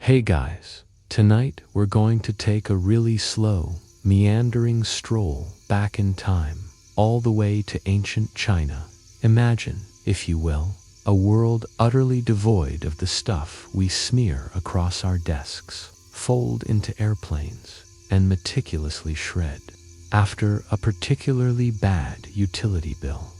Hey guys, tonight we're going to take a really slow, meandering stroll back in time, all the way to ancient China. Imagine, if you will, a world utterly devoid of the stuff we smear across our desks, fold into airplanes, and meticulously shred after a particularly bad utility bill.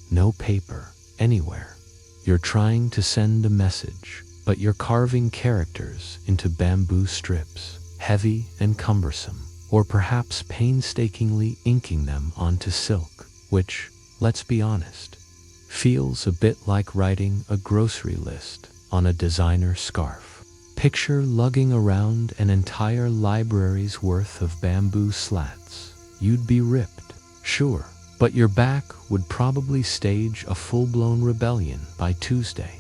No paper anywhere. You're trying to send a message, but you're carving characters into bamboo strips, heavy and cumbersome, or perhaps painstakingly inking them onto silk, which, let's be honest, feels a bit like writing a grocery list on a designer scarf. Picture lugging around an entire library's worth of bamboo slats. You'd be ripped, sure, but your back would probably stage a full-blown rebellion by Tuesday.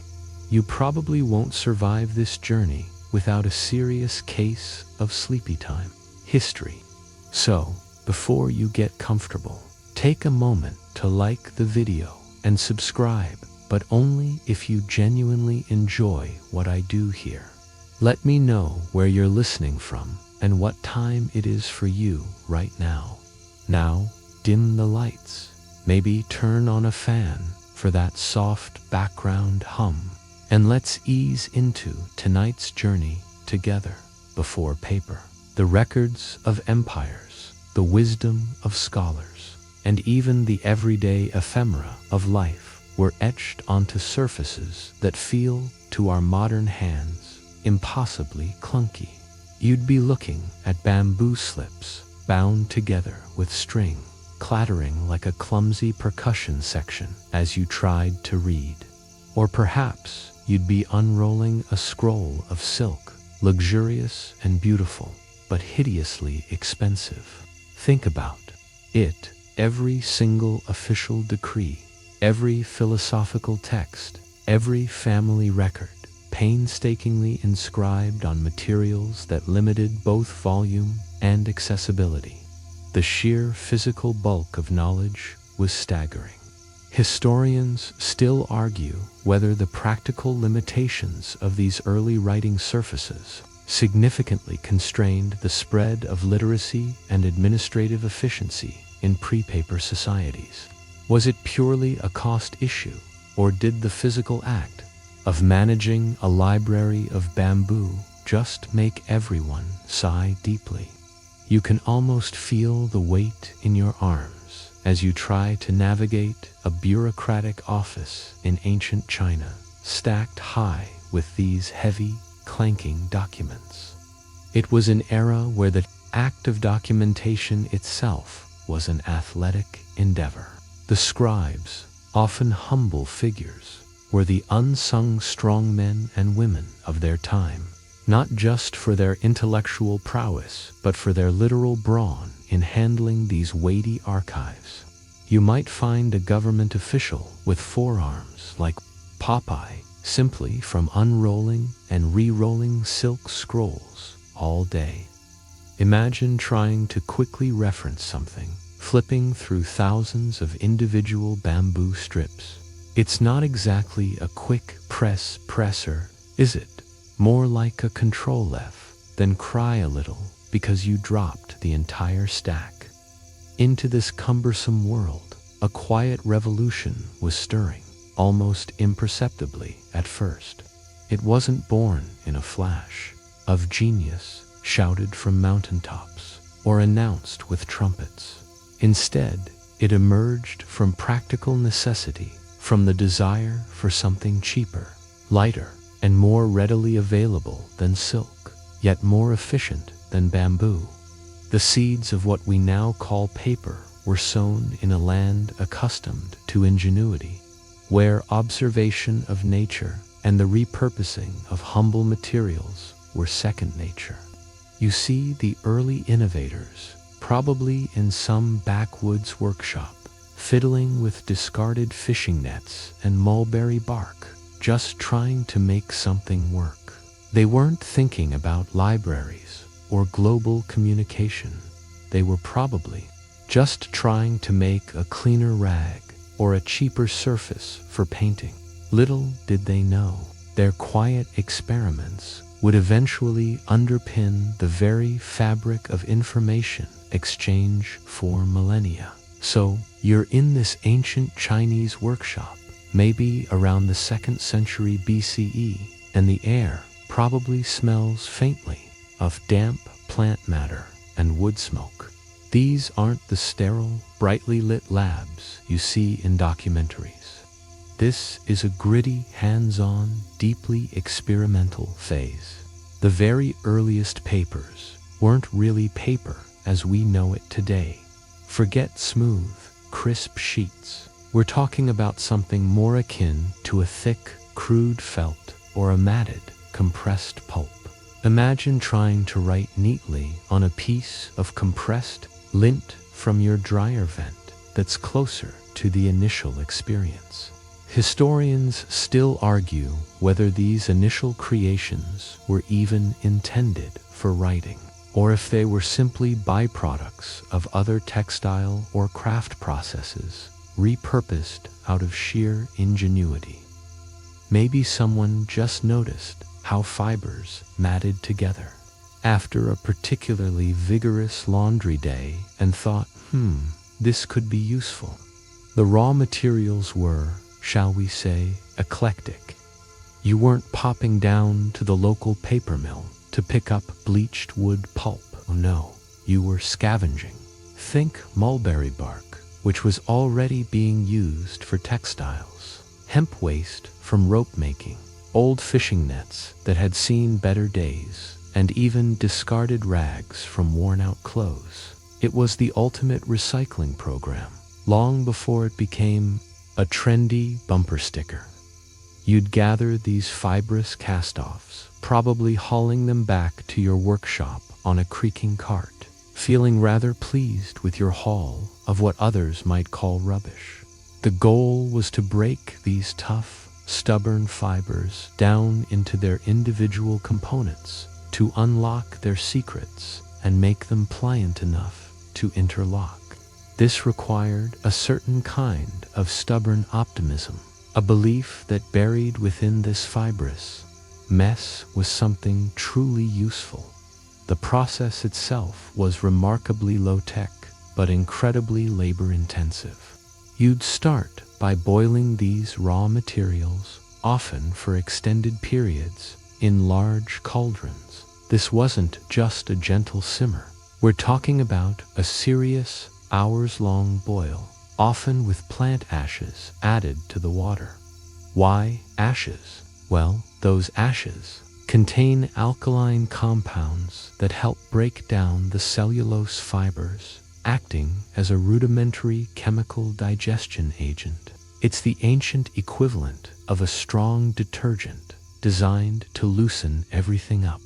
You probably won't survive this journey without a serious case of sleepy time history. So, before you get comfortable, take a moment to like the video and subscribe, but only if you genuinely enjoy what I do here. Let me know where you're listening from and what time it is for you right now. Now, dim the lights. Maybe turn on a fan for that soft background hum. And let's ease into tonight's journey together. Before paper, the records of empires, the wisdom of scholars, and even the everyday ephemera of life were etched onto surfaces that feel, to our modern hands, impossibly clunky. You'd be looking at bamboo slips bound together with string, clattering like a clumsy percussion section as you tried to read. Or perhaps you'd be unrolling a scroll of silk, luxurious and beautiful, but hideously expensive. Think about it. Every single official decree, every philosophical text, every family record, painstakingly inscribed on materials that limited both volume and accessibility. The sheer physical bulk of knowledge was staggering. Historians still argue whether the practical limitations of these early writing surfaces significantly constrained the spread of literacy and administrative efficiency in pre-paper societies. Was it purely a cost issue, or did the physical act of managing a library of bamboo just make everyone sigh deeply? You can almost feel the weight in your arms as you try to navigate a bureaucratic office in ancient China, stacked high with these heavy, clanking documents. It was an era where the act of documentation itself was an athletic endeavor. The scribes, often humble figures, were the unsung strong men and women of their time, not just for their intellectual prowess, but for their literal brawn in handling these weighty archives. You might find a government official with forearms like Popeye simply from unrolling and re-rolling silk scrolls all day. Imagine trying to quickly reference something, flipping through thousands of individual bamboo strips. It's not exactly a quick presser, is it? More like a Control F, then cry a little because you dropped the entire stack. Into this cumbersome world, a quiet revolution was stirring, almost imperceptibly at first. It wasn't born in a flash of genius shouted from mountaintops or announced with trumpets. Instead, it emerged from practical necessity, from the desire for something cheaper, lighter, and more readily available than silk, yet more efficient than bamboo. The seeds of what we now call paper were sown in a land accustomed to ingenuity, where observation of nature and the repurposing of humble materials were second nature. You see, the early innovators, probably in some backwoods workshop, fiddling with discarded fishing nets and mulberry bark, just trying to make something work. They weren't thinking about libraries or global communication. They were probably just trying to make a cleaner rag or a cheaper surface for painting. Little did they know, their quiet experiments would eventually underpin the very fabric of information exchange for millennia. So, you're in this ancient Chinese workshop, maybe around the 2nd century BCE, and the air probably smells faintly of damp plant matter and wood smoke. These aren't the sterile, brightly lit labs you see in documentaries. This is a gritty, hands-on, deeply experimental phase. The very earliest papers weren't really paper as we know it today. Forget smooth, crisp sheets. We're talking about something more akin to a thick, crude felt or a matted, compressed pulp. Imagine trying to write neatly on a piece of compressed lint from your dryer vent that's closer to the initial experience. Historians still argue whether these initial creations were even intended for writing, or if they were simply byproducts of other textile or craft processes repurposed out of sheer ingenuity. Maybe someone just noticed how fibers matted together after a particularly vigorous laundry day and thought, this could be useful. The raw materials were, shall we say, eclectic. You weren't popping down to the local paper mill to pick up bleached wood pulp. Oh no, you were scavenging. Think mulberry bark, which was already being used for textiles, hemp waste from rope making, old fishing nets that had seen better days, and even discarded rags from worn-out clothes. It was the ultimate recycling program, long before it became a trendy bumper sticker. You'd gather these fibrous cast-offs, probably hauling them back to your workshop on a creaking cart, feeling rather pleased with your haul of what others might call rubbish. The goal was to break these tough, stubborn fibers down into their individual components, to unlock their secrets and make them pliant enough to interlock. This required a certain kind of stubborn optimism, a belief that buried within this fibrous mess was something truly useful. The process itself was remarkably low-tech, but incredibly labor-intensive. You'd start by boiling these raw materials, often for extended periods, in large cauldrons. This wasn't just a gentle simmer. We're talking about a serious, hours-long boil, often with plant ashes added to the water. Why ashes? Well, those ashes contain alkaline compounds that help break down the cellulose fibers, acting as a rudimentary chemical digestion agent. It's the ancient equivalent of a strong detergent designed to loosen everything up.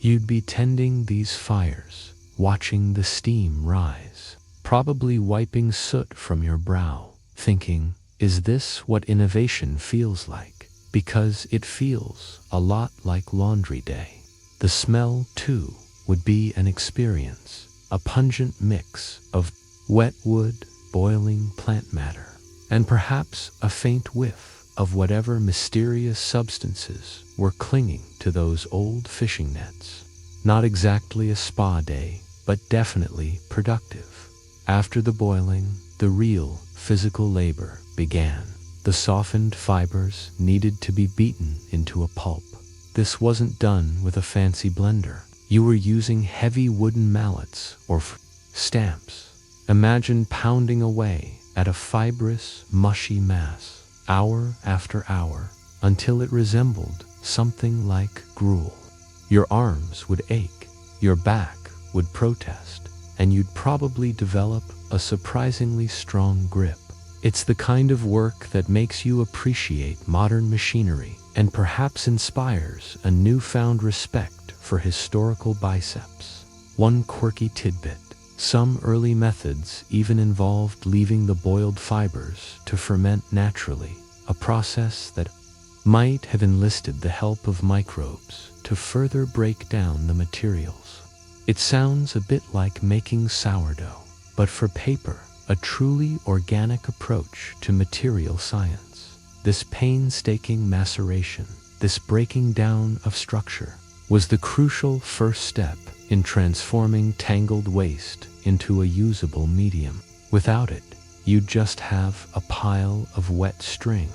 You'd be tending these fires, watching the steam rise, probably wiping soot from your brow, thinking, is this what innovation feels like? Because it feels a lot like laundry day. The smell, too, would be an experience, a pungent mix of wet wood, boiling plant matter, and perhaps a faint whiff of whatever mysterious substances were clinging to those old fishing nets. Not exactly a spa day, but definitely productive. After the boiling, the real physical labor began. The softened fibers needed to be beaten into a pulp. This wasn't done with a fancy blender. You were using heavy wooden mallets or stamps. Imagine pounding away at a fibrous, mushy mass, hour after hour, until it resembled something like gruel. Your arms would ache, your back would protest, and you'd probably develop a surprisingly strong grip. It's the kind of work that makes you appreciate modern machinery and perhaps inspires a newfound respect for historical biceps. One quirky tidbit: some early methods even involved leaving the boiled fibers to ferment naturally, a process that might have enlisted the help of microbes to further break down the materials. It sounds a bit like making sourdough, but for paper, a truly organic approach to material science. This painstaking maceration, this breaking down of structure, was the crucial first step in transforming tangled waste into a usable medium. Without it, you'd just have a pile of wet string.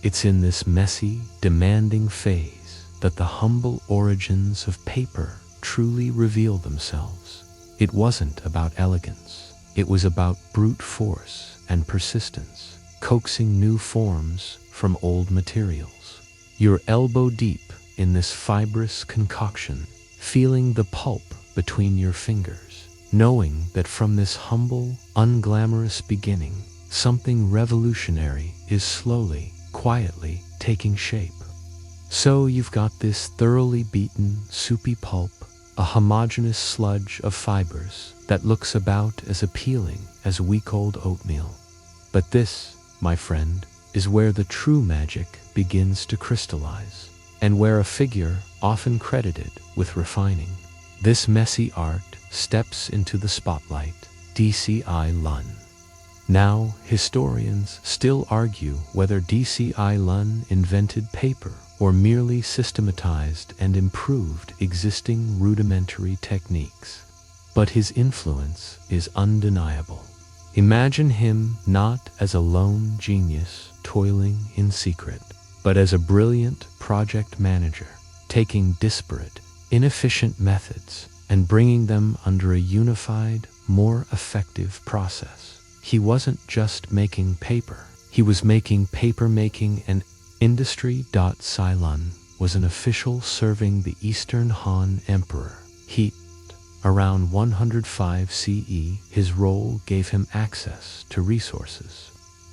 It's in this messy, demanding phase that the humble origins of paper truly reveal themselves. It wasn't about elegance. It was about brute force and persistence, coaxing new forms from old materials. You're elbow deep in this fibrous concoction, feeling the pulp between your fingers, knowing that from this humble, unglamorous beginning, something revolutionary is slowly, quietly taking shape. So you've got this thoroughly beaten, soupy pulp, a homogeneous sludge of fibers that looks about as appealing as week-old oatmeal. But this, my friend, is where the true magic begins to crystallize, and where a figure often credited with refining this messy art steps into the spotlight: Cai Lun. Now, historians still argue whether Cai Lun invented paper or merely systematized and improved existing rudimentary techniques. But his influence is undeniable. Imagine him not as a lone genius toiling in secret, but as a brilliant project manager, taking disparate, inefficient methods and bringing them under a unified, more effective process. He wasn't just making paper, he was making papermaking an industry. Cai Lun was an official serving the Eastern Han Emperor. Around 105 CE, his role gave him access to resources,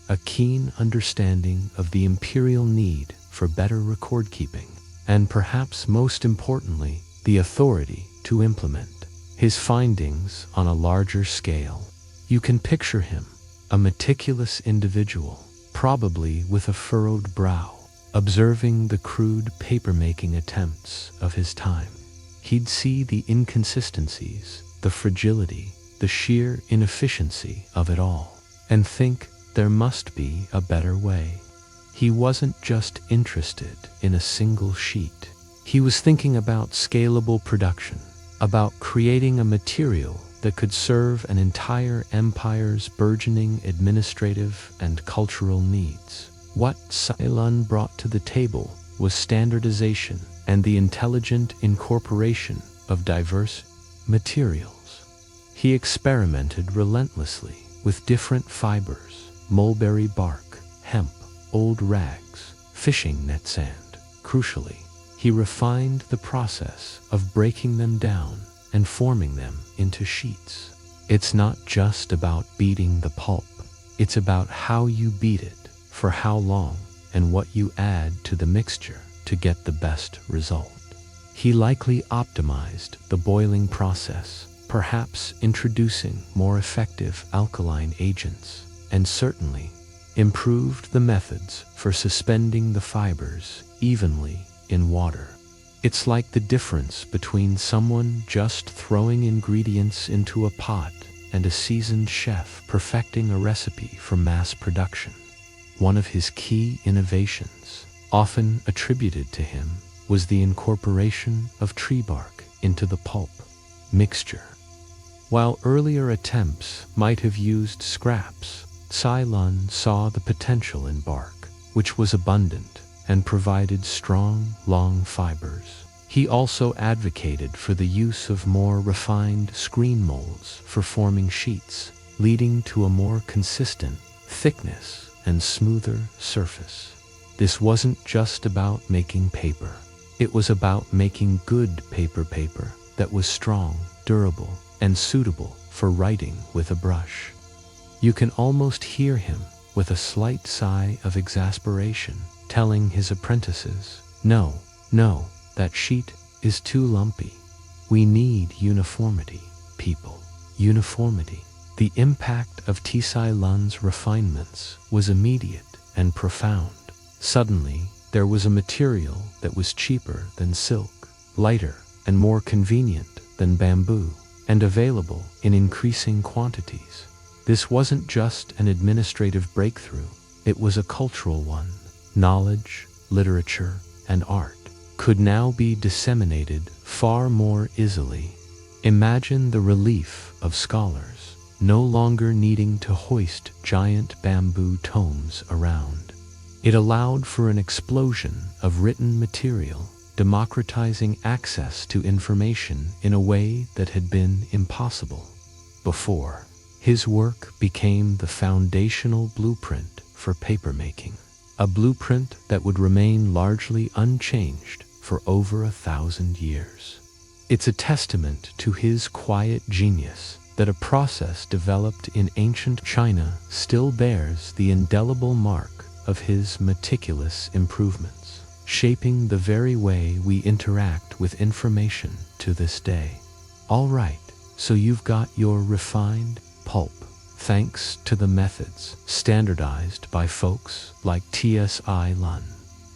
a keen understanding of the imperial need for better record keeping, and perhaps most importantly, the authority to implement his findings on a larger scale. You can picture him, a meticulous individual, probably with a furrowed brow, observing the crude papermaking attempts of his time. He'd see the inconsistencies, the fragility, the sheer inefficiency of it all, and think there must be a better way. He wasn't just interested in a single sheet. He was thinking about scalable production, about creating a material that could serve an entire empire's burgeoning administrative and cultural needs. What Cai Lun brought to the table was standardization and the intelligent incorporation of diverse materials. He experimented relentlessly with different fibers: mulberry bark, hemp, old rags, fishing net sand. Crucially, he refined the process of breaking them down and forming them into sheets. It's not just about beating the pulp, it's about how you beat it, for how long, and what you add to the mixture to get the best result. He likely optimized the boiling process, perhaps introducing more effective alkaline agents, and certainly improved the methods for suspending the fibers evenly in water. It's like the difference between someone just throwing ingredients into a pot and a seasoned chef perfecting a recipe for mass production. One of his key innovations, often attributed to him, was the incorporation of tree bark into the pulp mixture. While earlier attempts might have used scraps, Cai Lun saw the potential in bark, which was abundant and provided strong, long fibers. He also advocated for the use of more refined screen molds for forming sheets, leading to a more consistent thickness and smoother surface. This wasn't just about making paper. It was about making good paper that was strong, durable, and suitable for writing with a brush. You can almost hear him, with a slight sigh of exasperation, telling his apprentices, "No, that sheet is too lumpy. We need uniformity, people. Uniformity." The impact of Cai Lun's refinements was immediate and profound. Suddenly, there was a material that was cheaper than silk, lighter and more convenient than bamboo, and available in increasing quantities. This wasn't just an administrative breakthrough, it was a cultural one. Knowledge, literature, and art could now be disseminated far more easily. Imagine the relief of scholars, no longer needing to hoist giant bamboo tomes around. It allowed for an explosion of written material, democratizing access to information in a way that had been impossible before. His work became the foundational blueprint for papermaking, a blueprint that would remain largely unchanged for over 1,000 years. It's a testament to his quiet genius that a process developed in ancient China still bears the indelible mark of his meticulous improvements, shaping the very way we interact with information to this day. All right, so you've got your refined pulp, thanks to the methods standardized by folks like Cai Lun.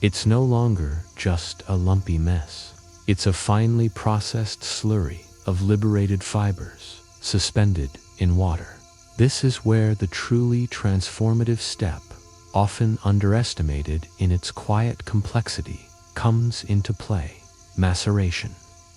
It's no longer just a lumpy mess. It's a finely processed slurry of liberated fibers suspended in water. This is where the truly transformative step, often underestimated in its quiet complexity, comes into play: maceration.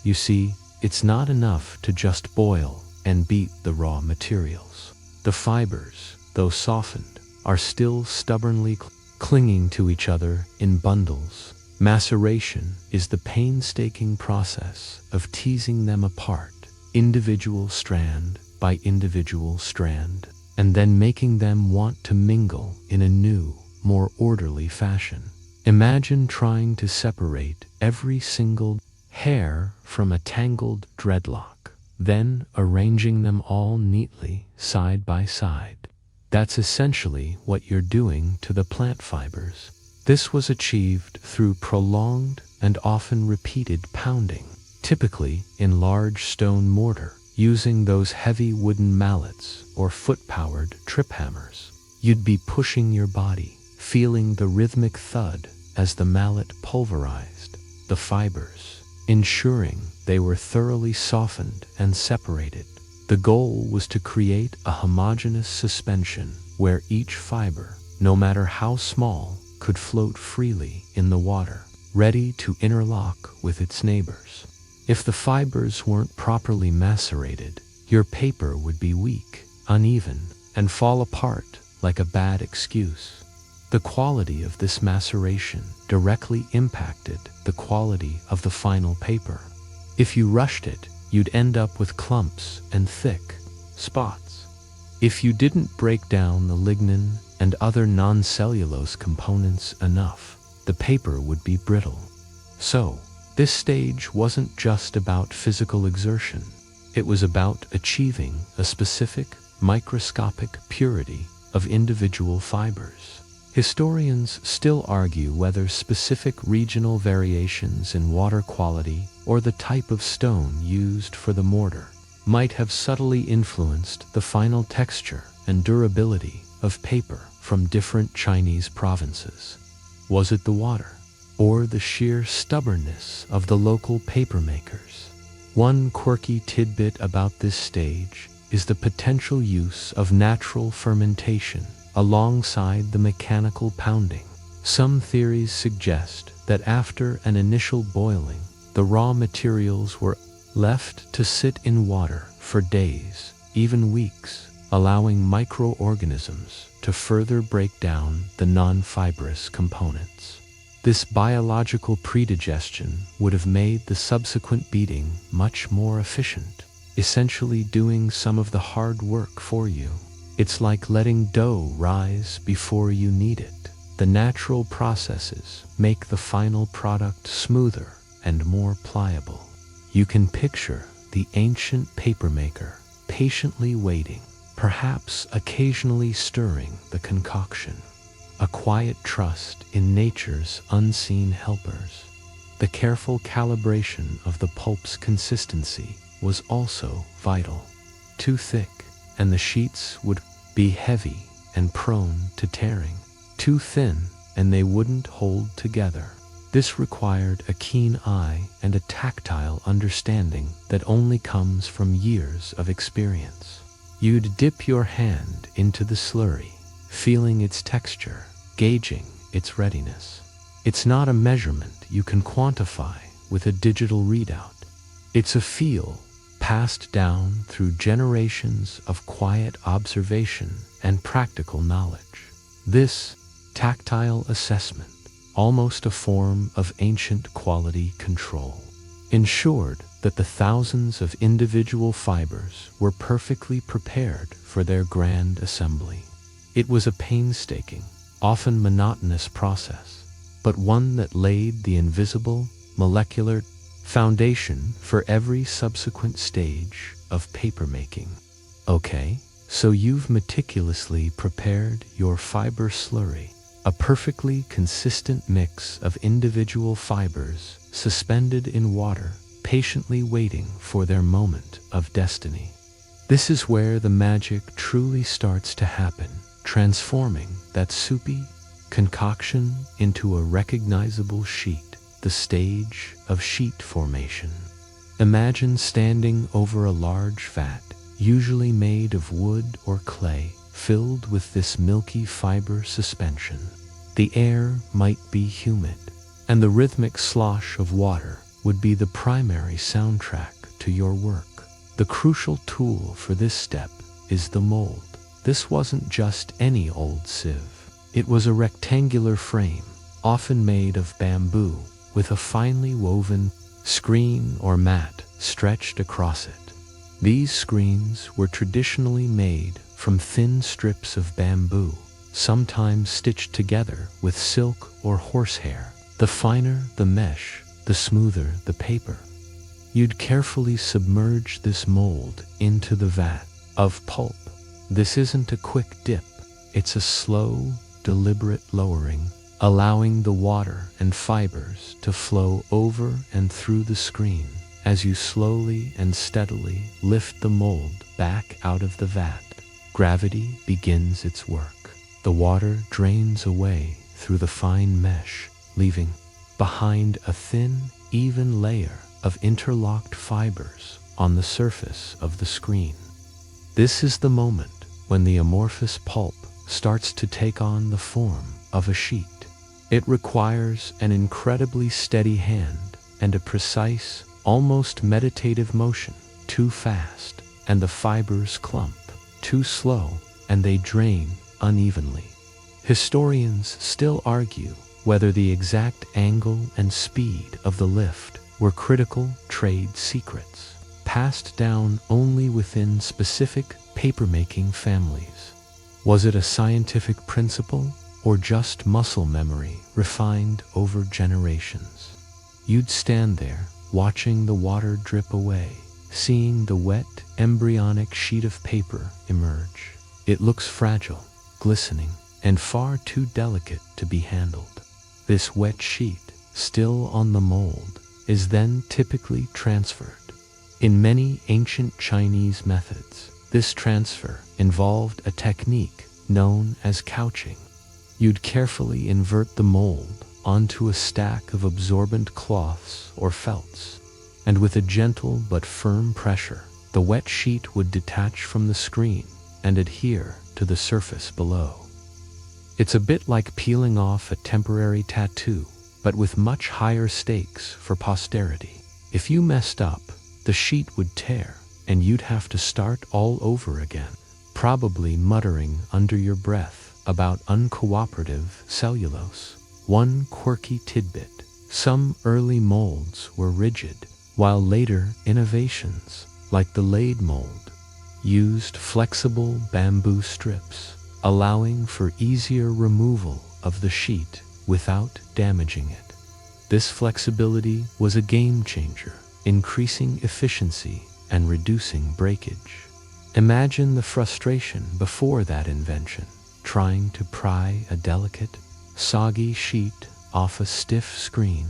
You see, it's not enough to just boil and beat the raw materials. The fibers, though softened, are still stubbornly clinging to each other in bundles. Maceration is the painstaking process of teasing them apart, individual strand by individual strand, and then making them want to mingle in a new, more orderly fashion. Imagine trying to separate every single hair from a tangled dreadlock, then arranging them all neatly side by side. That's essentially what you're doing to the plant fibers. This was achieved through prolonged and often repeated pounding, typically in large stone mortar, using those heavy wooden mallets or foot-powered trip hammers. You'd be pushing your body, feeling the rhythmic thud as the mallet pulverized the fibers, ensuring they were thoroughly softened and separated. The goal was to create a homogeneous suspension where each fiber, no matter how small, could float freely in the water, ready to interlock with its neighbors. If the fibers weren't properly macerated, your paper would be weak, uneven, and fall apart like a bad excuse. The quality of this maceration directly impacted the quality of the final paper. If you rushed it, you'd end up with clumps and thick spots. If you didn't break down the lignin and other non-cellulose components enough, the paper would be brittle. So, this stage wasn't just about physical exertion. It was about achieving a specific, microscopic purity of individual fibers. Historians still argue whether specific regional variations in water quality or the type of stone used for the mortar might have subtly influenced the final texture and durability of paper from different Chinese provinces. Was it the water, or the sheer stubbornness of the local papermakers? One quirky tidbit about this stage is the potential use of natural fermentation alongside the mechanical pounding. Some theories suggest that after an initial boiling, the raw materials were left to sit in water for days, even weeks, allowing microorganisms to further break down the non-fibrous components. This biological predigestion would have made the subsequent beating much more efficient, essentially doing some of the hard work for you. It's like letting dough rise before you knead it. The natural processes make the final product smoother and more pliable. You can picture the ancient papermaker patiently waiting, perhaps occasionally stirring the concoction, a quiet trust in nature's unseen helpers. The careful calibration of the pulp's consistency was also vital. Too thick, and the sheets would be heavy and prone to tearing. Too thin, and they wouldn't hold together. This required a keen eye and a tactile understanding that only comes from years of experience. You'd dip your hand into the slurry, feeling its texture, gauging its readiness. It's not a measurement you can quantify with a digital readout. It's a feel passed down through generations of quiet observation and practical knowledge. This tactile assessment, almost a form of ancient quality control, ensured that the thousands of individual fibers were perfectly prepared for their grand assembly. It was a painstaking, often monotonous process, but one that laid the invisible, molecular foundation for every subsequent stage of papermaking. Okay, so you've meticulously prepared your fiber slurry, a perfectly consistent mix of individual fibers suspended in water, patiently waiting for their moment of destiny. This is where the magic truly starts to happen, transforming that soupy concoction into a recognizable sheet, the stage of sheet formation. Imagine standing over a large vat, usually made of wood or clay, filled with this milky fiber suspension. The air might be humid, and the rhythmic slosh of water would be the primary soundtrack to your work. The crucial tool for this step is the mold. This wasn't just any old sieve. It was a rectangular frame, often made of bamboo, with a finely woven screen or mat stretched across it. These screens were traditionally made from thin strips of bamboo, sometimes stitched together with silk or horsehair. The finer the mesh, the smoother the paper. You'd carefully submerge this mold into the vat of pulp. This isn't a quick dip, it's a slow, deliberate lowering, allowing the water and fibers to flow over and through the screen as you slowly and steadily lift the mold back out of the vat. Gravity begins its work. The water drains away through the fine mesh, leaving behind a thin, even layer of interlocked fibers on the surface of the screen. This is the moment when the amorphous pulp starts to take on the form of a sheet. It requires an incredibly steady hand and a precise, almost meditative motion. Too fast, and the fibers clump. Too slow, and they drain unevenly. Historians still argue whether the exact angle and speed of the lift were critical trade secrets, passed down only within specific papermaking families. Was it a scientific principle, or just muscle memory refined over generations? You'd stand there, watching the water drip away, seeing the wet, embryonic sheet of paper emerge. It looks fragile, glistening, and far too delicate to be handled. This wet sheet, still on the mold, is then typically transferred. In many ancient Chinese methods, this transfer involved a technique known as couching. You'd carefully invert the mold onto a stack of absorbent cloths or felts, and with a gentle but firm pressure, the wet sheet would detach from the screen and adhere to the surface below. It's a bit like peeling off a temporary tattoo, but with much higher stakes for posterity. If you messed up, the sheet would tear, and you'd have to start all over again, probably muttering under your breath about uncooperative cellulose. One quirky tidbit: some early molds were rigid, while later innovations, like the Lade mold, used flexible bamboo strips, allowing for easier removal of the sheet without damaging it. This flexibility was a game changer, increasing efficiency and reducing breakage. Imagine the frustration before that invention, trying to pry a delicate, soggy sheet off a stiff screen.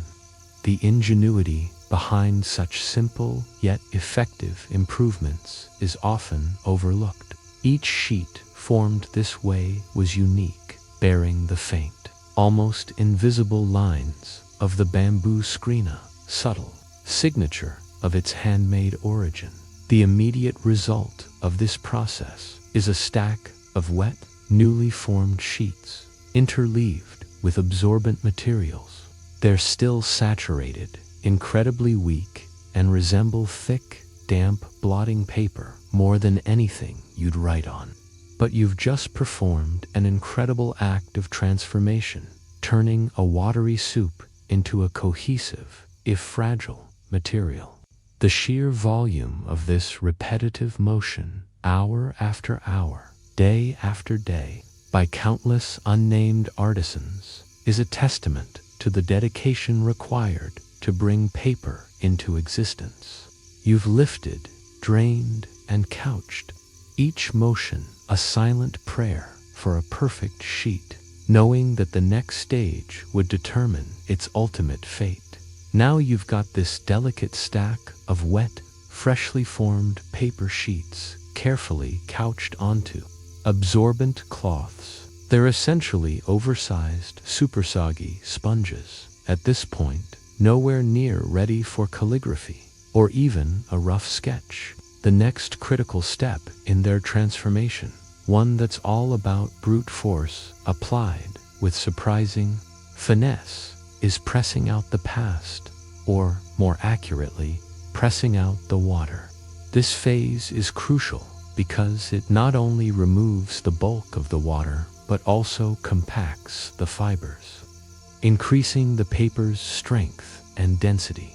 The ingenuity behind such simple yet effective improvements is often overlooked. Each sheet formed this way was unique, bearing the faint, almost invisible lines of the bamboo screena, subtle signature of its handmade origin. The immediate result of this process is a stack of wet, newly formed sheets, interleaved with absorbent materials. They're still saturated, incredibly weak, and resemble thick, damp blotting paper more than anything you'd write on. But you've just performed an incredible act of transformation, turning a watery soup into a cohesive, if fragile, material. The sheer volume of this repetitive motion, hour after hour, day after day, by countless unnamed artisans, is a testament to the dedication required to bring paper into existence. You've lifted, drained, and couched, each motion a silent prayer for a perfect sheet, knowing that the next stage would determine its ultimate fate. Now you've got this delicate stack of wet, freshly formed paper sheets carefully couched onto absorbent cloths. They're essentially oversized, super soggy sponges, at this point nowhere near ready for calligraphy or even a rough sketch. The next critical step in their transformation, one that's all about brute force applied with surprising finesse, is pressing out the past, or more accurately, pressing out the water. This phase is crucial because it not only removes the bulk of the water, but also compacts the fibers, increasing the paper's strength and density.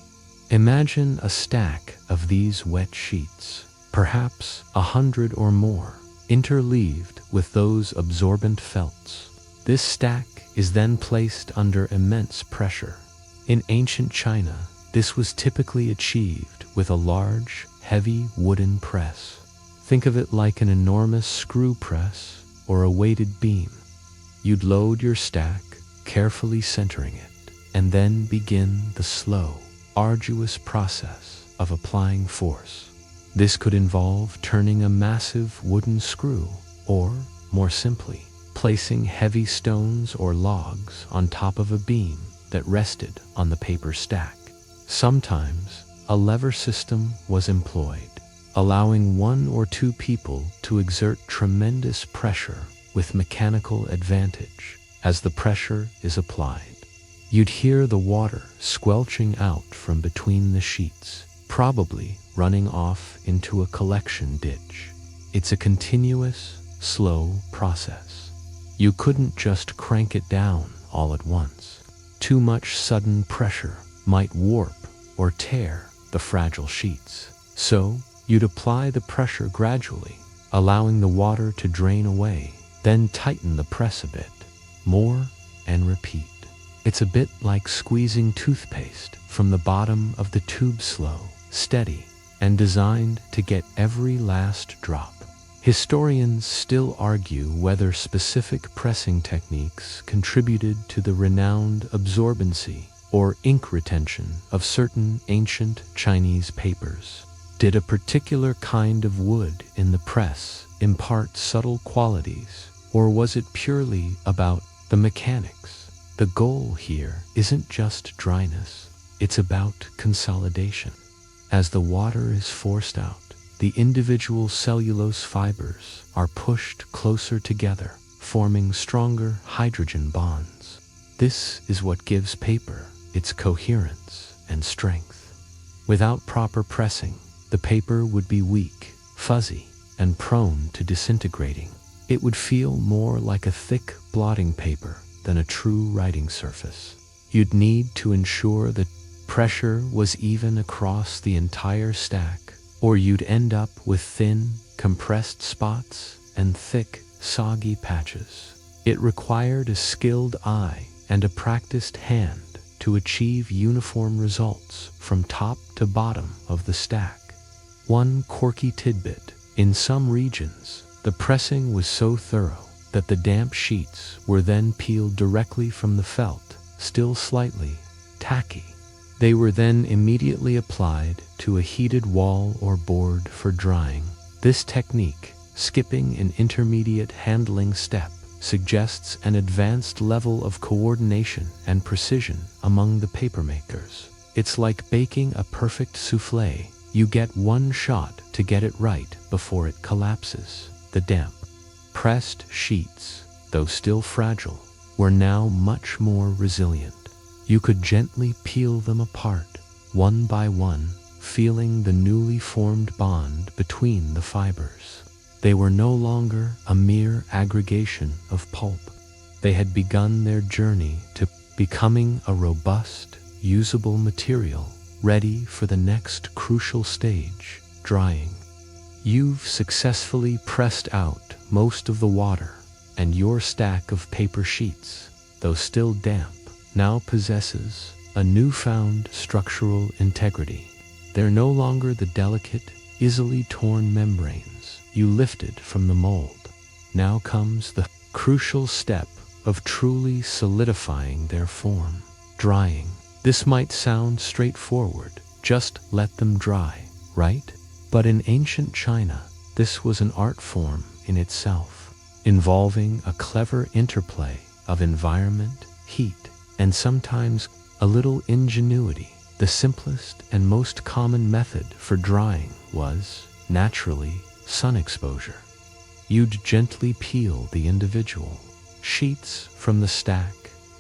Imagine a stack of these wet sheets, perhaps 100 or more, interleaved with those absorbent felts. This stack is then placed under immense pressure. In ancient China, this was typically achieved with a large, heavy wooden press. Think of it like an enormous screw press or a weighted beam. You'd load your stack, carefully centering it, and then begin the slow, arduous process of applying force. This could involve turning a massive wooden screw, or, more simply, placing heavy stones or logs on top of a beam that rested on the paper stack. Sometimes, a lever system was employed, allowing one or two people to exert tremendous pressure with mechanical advantage as the pressure is applied. You'd hear the water squelching out from between the sheets, probably running off into a collection ditch. It's a continuous, slow process. You couldn't just crank it down all at once. Too much sudden pressure might warp or tear the fragile sheets. So, you'd apply the pressure gradually, allowing the water to drain away, then tighten the press a bit, more, and repeat. It's a bit like squeezing toothpaste from the bottom of the tube, slow, steady, and designed to get every last drop. Historians still argue whether specific pressing techniques contributed to the renowned absorbency or ink retention of certain ancient Chinese papers. Did a particular kind of wood in the press impart subtle qualities, or was it purely about the mechanics? The goal here isn't just dryness, it's about consolidation. As the water is forced out, the individual cellulose fibers are pushed closer together, forming stronger hydrogen bonds. This is what gives paper its coherence and strength. Without proper pressing, the paper would be weak, fuzzy, and prone to disintegrating. It would feel more like a thick blotting paper than a true writing surface. You'd need to ensure that pressure was even across the entire stack, or you'd end up with thin, compressed spots and thick, soggy patches. It required a skilled eye and a practiced hand to achieve uniform results from top to bottom of the stack. One quirky tidbit: in some regions, the pressing was so thorough that the damp sheets were then peeled directly from the felt, still slightly tacky. They were then immediately applied to a heated wall or board for drying. This technique, skipping an intermediate handling step, suggests an advanced level of coordination and precision among the papermakers. It's like baking a perfect souffle. You get one shot to get it right before it collapses. The damp, pressed sheets, though still fragile, were now much more resilient. You could gently peel them apart, one by one, feeling the newly formed bond between the fibers. They were no longer a mere aggregation of pulp. They had begun their journey to becoming a robust, usable material, ready for the next crucial stage, drying. You've successfully pressed out most of the water, and your stack of paper sheets, though still damp, now possesses a newfound structural integrity. They're no longer the delicate, easily torn membranes you lifted from the mold. Now comes the crucial step of truly solidifying their form, drying. This might sound straightforward, just let them dry, right? But in ancient China, this was an art form in itself, involving a clever interplay of environment, heat, and sometimes a little ingenuity. The simplest and most common method for drying was, naturally, sun exposure. You'd gently peel the individual sheets from the stack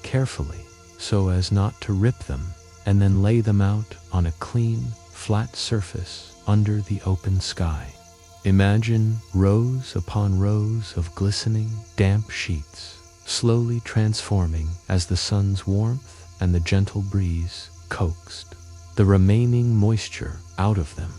carefully so as not to rip them, and then lay them out on a clean, flat surface under the open sky. Imagine rows upon rows of glistening, damp sheets, slowly transforming as the sun's warmth and the gentle breeze coaxed the remaining moisture out of them.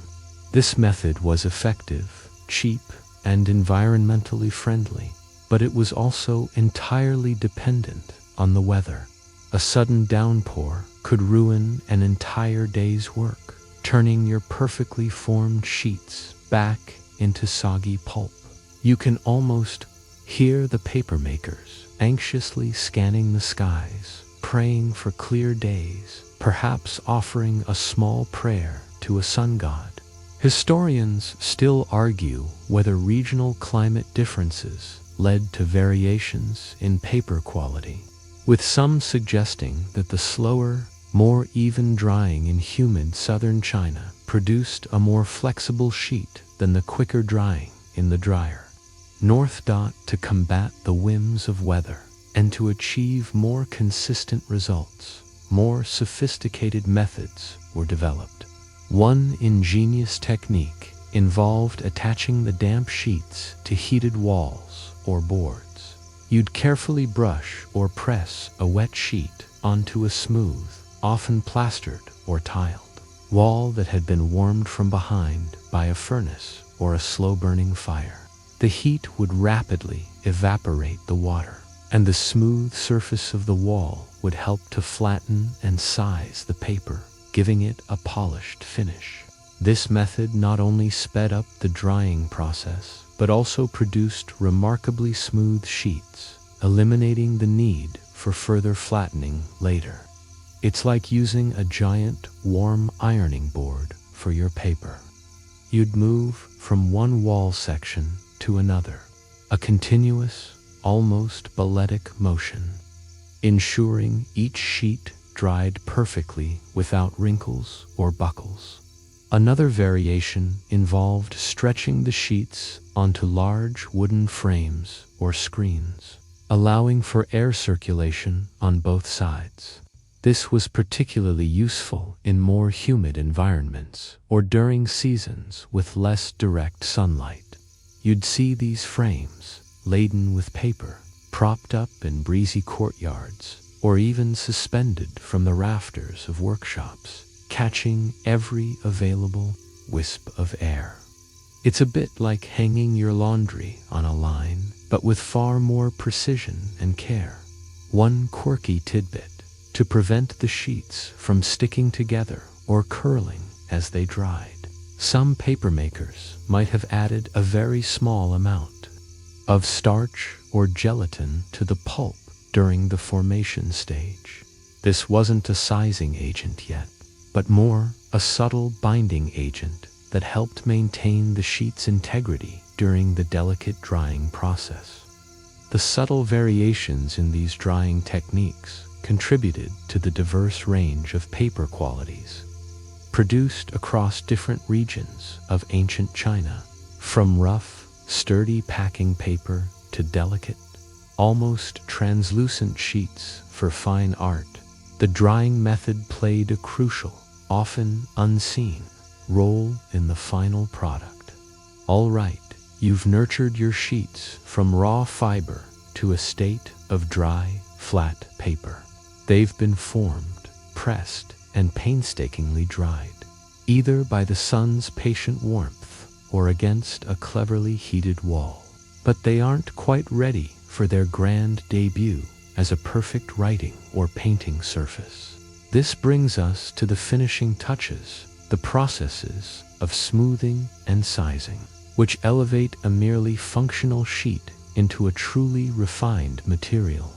This method was effective, cheap, and environmentally friendly, but it was also entirely dependent on the weather. A sudden downpour could ruin an entire day's work, turning your perfectly formed sheets back into soggy pulp. You can almost hear the papermakers anxiously scanning the skies, praying for clear days, perhaps offering a small prayer to a sun god. Historians still argue whether regional climate differences led to variations in paper quality, with some suggesting that the slower, more even drying in humid southern China produced a more flexible sheet than the quicker drying in the drier north. To combat the whims of weather and to achieve more consistent results, more sophisticated methods were developed. One ingenious technique involved attaching the damp sheets to heated walls or boards. You'd carefully brush or press a wet sheet onto a smooth, often plastered or tiled, wall that had been warmed from behind by a furnace or a slow-burning fire. The heat would rapidly evaporate the water, and the smooth surface of the wall would help to flatten and size the paper, giving it a polished finish. This method not only sped up the drying process, but also produced remarkably smooth sheets, eliminating the need for further flattening later. It's like using a giant, warm ironing board for your paper. You'd move from one wall section to another, a continuous, almost balletic motion, ensuring each sheet dried perfectly without wrinkles or buckles. Another variation involved stretching the sheets onto large wooden frames or screens, allowing for air circulation on both sides. This was particularly useful in more humid environments or during seasons with less direct sunlight. You'd see these frames, laden with paper, propped up in breezy courtyards, or even suspended from the rafters of workshops, catching every available wisp of air. It's a bit like hanging your laundry on a line, but with far more precision and care. One quirky tidbit: to prevent the sheets from sticking together or curling as they dried, some papermakers might have added a very small amount of starch or gelatin to the pulp during the formation stage. This wasn't a sizing agent yet, but more a subtle binding agent that helped maintain the sheet's integrity during the delicate drying process. The subtle variations in these drying techniques contributed to the diverse range of paper qualities produced across different regions of ancient China, from rough, sturdy packing paper to delicate, almost translucent sheets for fine art. the drying method played a crucial, often unseen, role in the final product. All right, you've nurtured your sheets from raw fiber to a state of dry, flat paper. They've been formed, pressed, and painstakingly dried, either by the sun's patient warmth or against a cleverly heated wall. But they aren't quite ready for their grand debut as a perfect writing or painting surface. This brings us to the finishing touches, the processes of smoothing and sizing, which elevate a merely functional sheet into a truly refined material.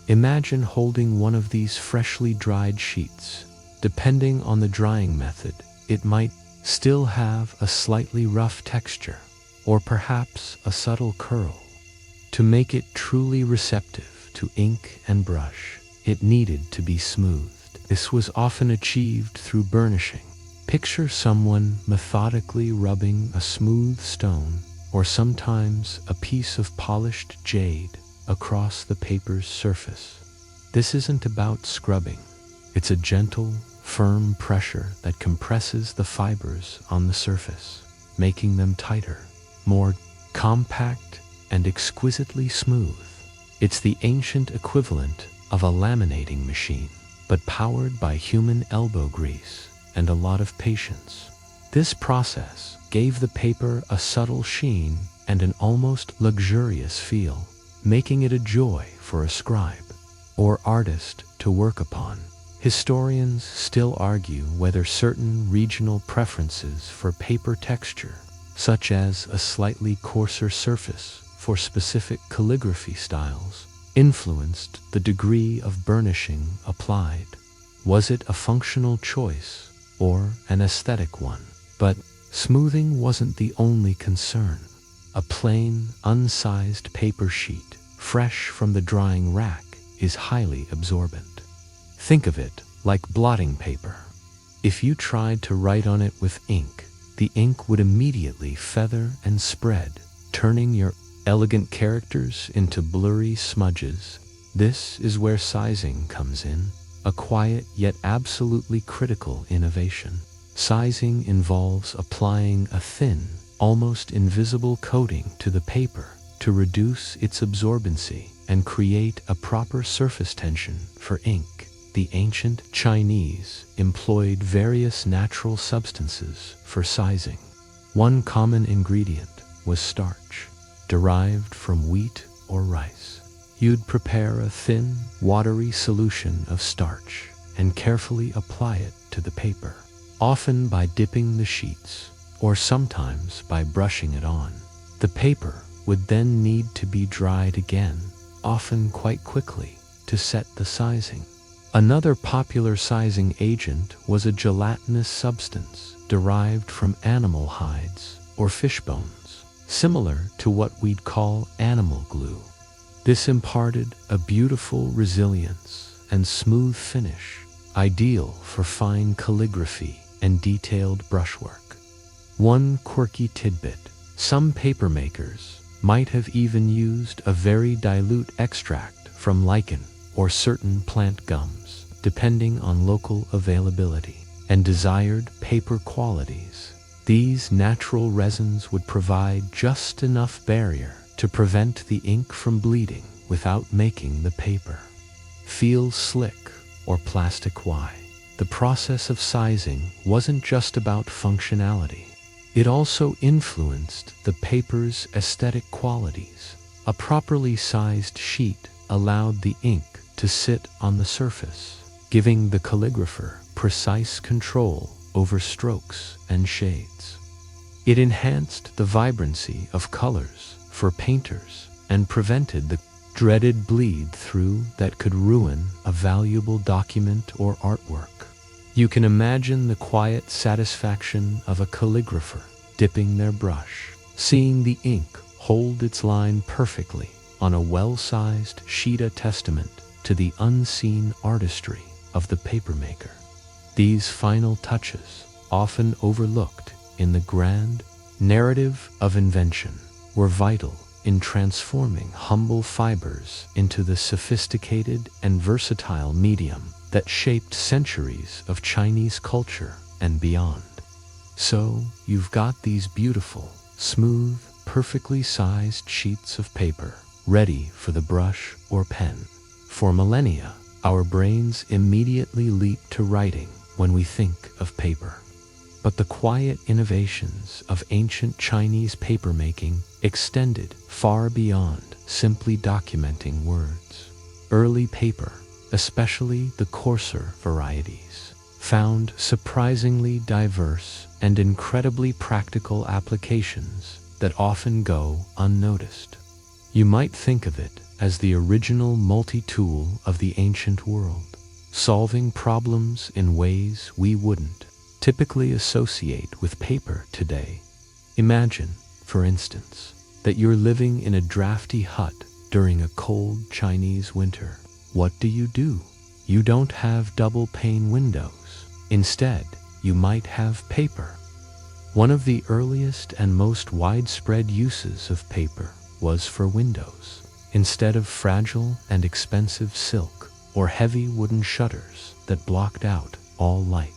Imagine holding one of these freshly dried sheets. Depending on the drying method, it might still have a slightly rough texture, or perhaps a subtle curl. To make it truly receptive to ink and brush, it needed to be smoothed. This was often achieved through burnishing. Picture someone methodically rubbing a smooth stone, or sometimes a piece of polished jade, across the paper's surface. This isn't about scrubbing. It's a gentle, firm pressure that compresses the fibers on the surface, making them tighter, more compact, and exquisitely smooth. It's the ancient equivalent of a laminating machine, but powered by human elbow grease and a lot of patience. This process gave the paper a subtle sheen and an almost luxurious feel, making it a joy for a scribe or artist to work upon. Historians still argue whether certain regional preferences for paper texture, such as a slightly coarser surface for specific calligraphy styles, influenced the degree of burnishing applied. Was it a functional choice or an aesthetic one? But smoothing wasn't the only concern. A plain, unsized paper sheet, fresh from the drying rack, is highly absorbent. Think of it like blotting paper. If you tried to write on it with ink, the ink would immediately feather and spread, turning your elegant characters into blurry smudges. This is where sizing comes in, a quiet yet absolutely critical innovation. Sizing involves applying a thin, almost invisible coating to the paper to reduce its absorbency and create a proper surface tension for ink. The ancient Chinese employed various natural substances for sizing. One common ingredient was starch, derived from wheat or rice. You'd prepare a thin, watery solution of starch and carefully apply it to the paper, often by dipping the sheets, or sometimes by brushing it on. The paper would then need to be dried again, often quite quickly, to set the sizing. Another popular sizing agent was a gelatinous substance derived from animal hides or fish bones, similar to what we'd call animal glue. This imparted a beautiful resilience and smooth finish, ideal for fine calligraphy and detailed brushwork. One quirky tidbit: some paper makers might have even used a very dilute extract from lichen or certain plant gums, depending on local availability and desired paper qualities. These natural resins would provide just enough barrier to prevent the ink from bleeding without making the paper feel slick or plastic-y. The process of sizing wasn't just about functionality. It also influenced the paper's aesthetic qualities. A properly sized sheet allowed the ink to sit on the surface, giving the calligrapher precise control over strokes and shades. It enhanced the vibrancy of colors for painters and prevented the dreaded bleed-through that could ruin a valuable document or artwork. You can imagine the quiet satisfaction of a calligrapher dipping their brush, seeing the ink hold its line perfectly on a well-sized sheet, a testament to the unseen artistry of the papermaker. These final touches, often overlooked in the grand narrative of invention, were vital in transforming humble fibers into the sophisticated and versatile medium that shaped centuries of Chinese culture and beyond. So, you've got these beautiful, smooth, perfectly sized sheets of paper, ready for the brush or pen. For millennia, our brains immediately leap to writing when we think of paper. But the quiet innovations of ancient Chinese papermaking extended far beyond simply documenting words. Early paper, especially the coarser varieties, found surprisingly diverse and incredibly practical applications that often go unnoticed. You might think of it as the original multi-tool of the ancient world, solving problems in ways we wouldn't typically associate with paper today. Imagine, for instance, that you're living in a drafty hut during a cold Chinese winter. What do? You don't have double-pane windows. Instead, you might have paper. One of the earliest and most widespread uses of paper was for windows. Instead of fragile and expensive silk or heavy wooden shutters that blocked out all light,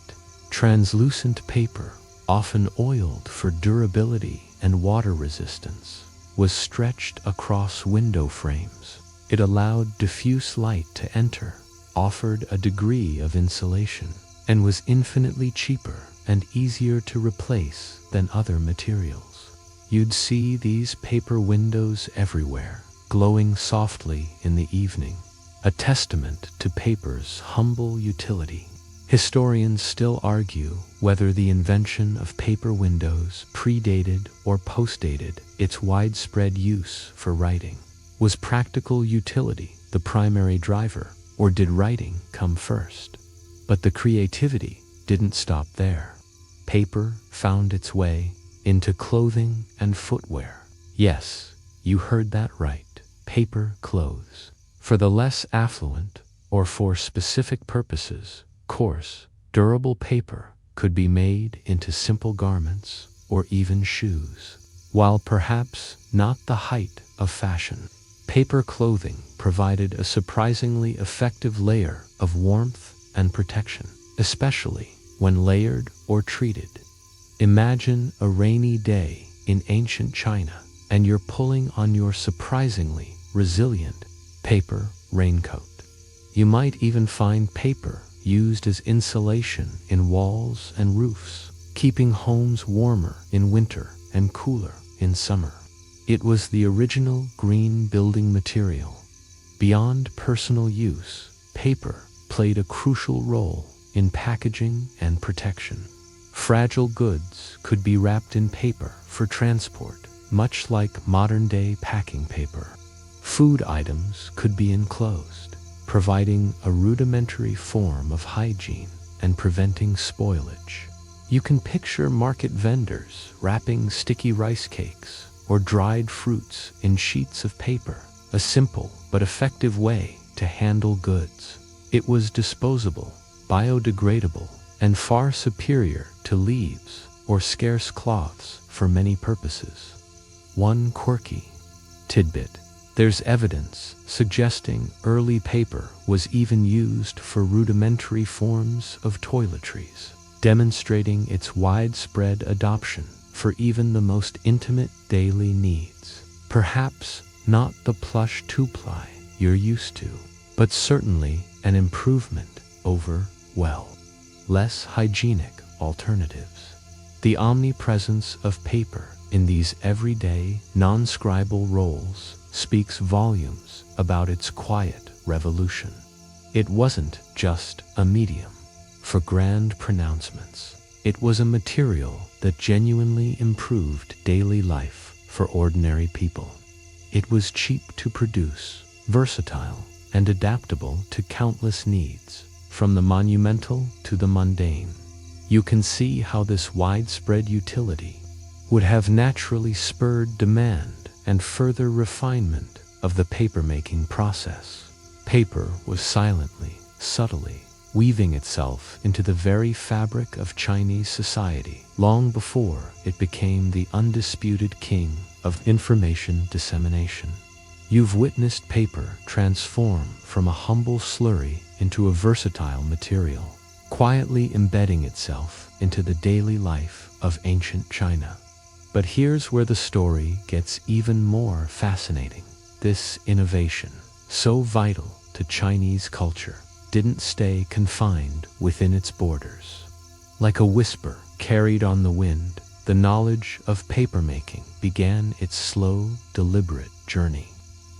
translucent paper, often oiled for durability and water resistance, was stretched across window frames. It allowed diffuse light to enter, offered a degree of insulation, and was infinitely cheaper and easier to replace than other materials. You'd see these paper windows everywhere, glowing softly in the evening, a testament to paper's humble utility. Historians still argue whether the invention of paper windows predated or postdated its widespread use for writing. Was practical utility the primary driver, or did writing come first? But the creativity didn't stop there. Paper found its way into clothing and footwear. Yes, you heard that right. Paper clothes. For the less affluent, or for specific purposes, coarse, durable paper could be made into simple garments or even shoes. While perhaps not the height of fashion, paper clothing provided a surprisingly effective layer of warmth and protection, especially when layered or treated. Imagine a rainy day in ancient China and you're pulling on your surprisingly resilient paper raincoat. You might even find paper used as insulation in walls and roofs, keeping homes warmer in winter and cooler in summer. It was the original green building material. Beyond personal use, paper played a crucial role in packaging and protection. Fragile goods could be wrapped in paper for transport, much like modern-day packing paper. Food items could be enclosed, providing a rudimentary form of hygiene and preventing spoilage. You can picture market vendors wrapping sticky rice cakes or dried fruits in sheets of paper, a simple but effective way to handle goods. It was disposable, biodegradable, and far superior to leaves or scarce cloths for many purposes. One quirky tidbit: there's evidence suggesting early paper was even used for rudimentary forms of toiletries, demonstrating its widespread adoption for even the most intimate daily needs. Perhaps not the plush two-ply you're used to, but certainly an improvement over, well, less hygienic alternatives. The omnipresence of paper in these everyday, non-scribal roles speaks volumes about its quiet revolution. It wasn't just a medium for grand pronouncements. It was a material that genuinely improved daily life for ordinary people. It was cheap to produce, versatile, and adaptable to countless needs, from the monumental to the mundane. You can see how this widespread utility would have naturally spurred demand and further refinement of the papermaking process. Paper was silently, subtly, weaving itself into the very fabric of Chinese society long before it became the undisputed king of information dissemination. You've witnessed paper transform from a humble slurry into a versatile material, quietly embedding itself into the daily life of ancient China. But here's where the story gets even more fascinating. This innovation, so vital to Chinese culture, didn't stay confined within its borders. Like a whisper carried on the wind, the knowledge of papermaking began its slow, deliberate journey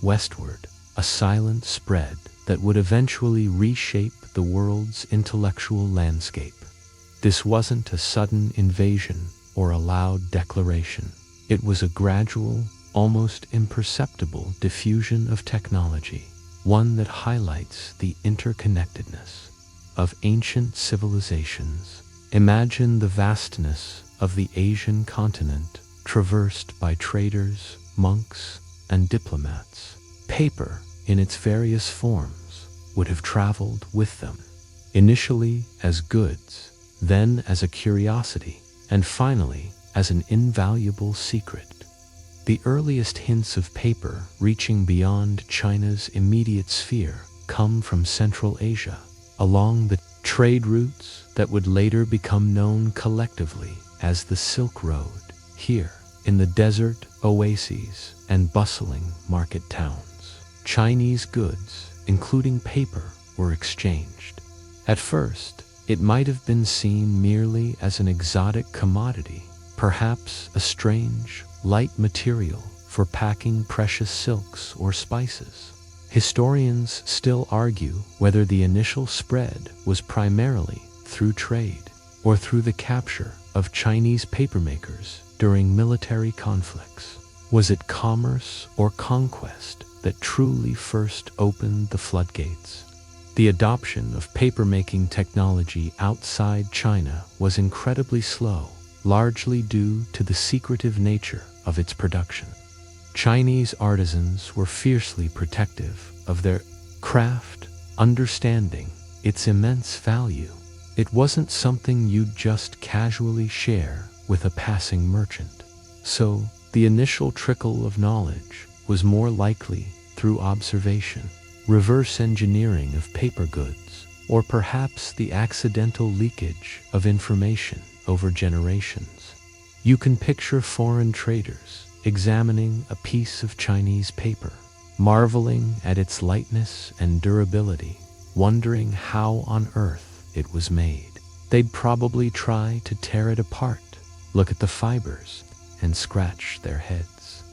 westward, a silent spread that would eventually reshape the world's intellectual landscape. This wasn't a sudden invasion or a loud declaration. It was a gradual, almost imperceptible diffusion of technology, one that highlights the interconnectedness of ancient civilizations. Imagine the vastness of the Asian continent, traversed by traders, monks, and diplomats. Paper, in its various forms, would have traveled with them, initially as goods, then as a curiosity, and finally as an invaluable secret. The earliest hints of paper reaching beyond China's immediate sphere come from Central Asia, along the trade routes that would later become known collectively as the Silk Road. Here, in the desert oases and bustling market towns, Chinese goods, including paper, were exchanged. At first, it might have been seen merely as an exotic commodity, perhaps a strange, light material for packing precious silks or spices. Historians still argue whether the initial spread was primarily through trade or through the capture of Chinese papermakers during military conflicts. Was it commerce or conquest that truly first opened the floodgates? The adoption of papermaking technology outside China was incredibly slow, largely due to the secretive nature of its production. Chinese artisans were fiercely protective of their craft, understanding its immense value. It wasn't something you'd just casually share with a passing merchant. So, the initial trickle of knowledge was more likely through observation, reverse engineering of paper goods, or perhaps the accidental leakage of information over generations. You can picture foreign traders examining a piece of Chinese paper, marveling at its lightness and durability, wondering how on earth it was made. They'd probably try to tear it apart, look at the fibers, and scratch their heads.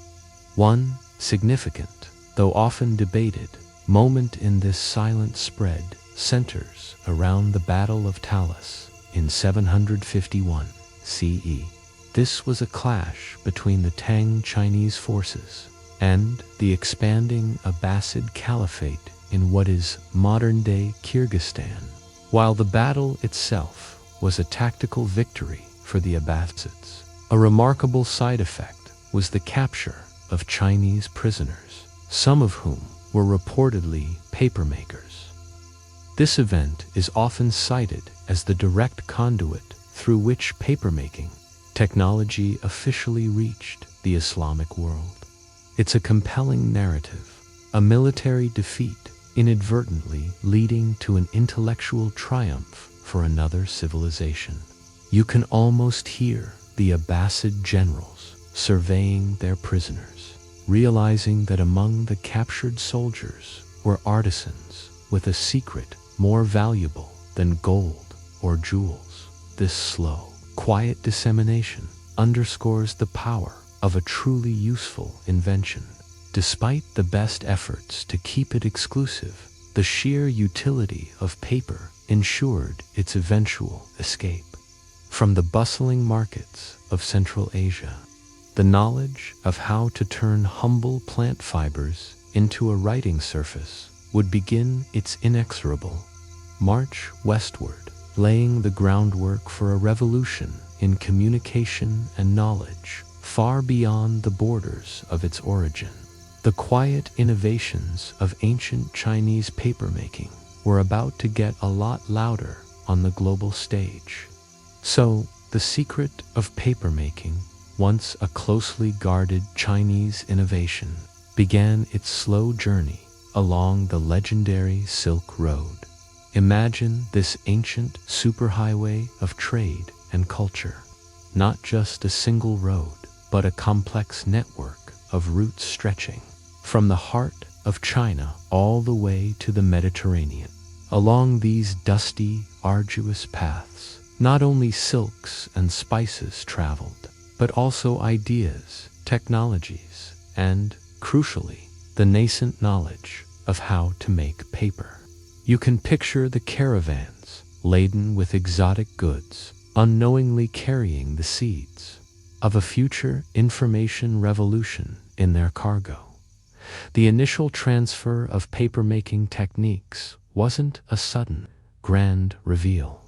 One significant, though often debated, moment in this silent spread centers around the Battle of Talas in 751 CE. This was a clash between the Tang Chinese forces and the expanding Abbasid Caliphate in what is modern-day Kyrgyzstan. While the battle itself was a tactical victory for the Abbasids, a remarkable side effect was the capture of Chinese prisoners, some of whom were reportedly papermakers. This event is often cited as the direct conduit through which papermaking technology officially reached the Islamic world. It's a compelling narrative, a military defeat inadvertently leading to an intellectual triumph for another civilization. You can almost hear the Abbasid generals surveying their prisoners, realizing that among the captured soldiers were artisans with a secret more valuable than gold or jewels. This slow, quiet dissemination underscores the power of a truly useful invention. Despite the best efforts to keep it exclusive, the sheer utility of paper ensured its eventual escape. From the bustling markets of Central Asia, the knowledge of how to turn humble plant fibers into a writing surface would begin its inexorable march westward, laying the groundwork for a revolution in communication and knowledge far beyond the borders of its origin. The quiet innovations of ancient Chinese papermaking were about to get a lot louder on the global stage. So, the secret of papermaking, once a closely guarded Chinese innovation, began its slow journey along the legendary Silk Road. Imagine this ancient superhighway of trade and culture. Not just a single road, but a complex network of routes stretching from the heart of China all the way to the Mediterranean. Along these dusty, arduous paths, not only silks and spices traveled, but also ideas, technologies, and, crucially, the nascent knowledge of how to make paper. You can picture the caravans laden with exotic goods, unknowingly carrying the seeds of a future information revolution in their cargo. The initial transfer of papermaking techniques wasn't a sudden, grand reveal.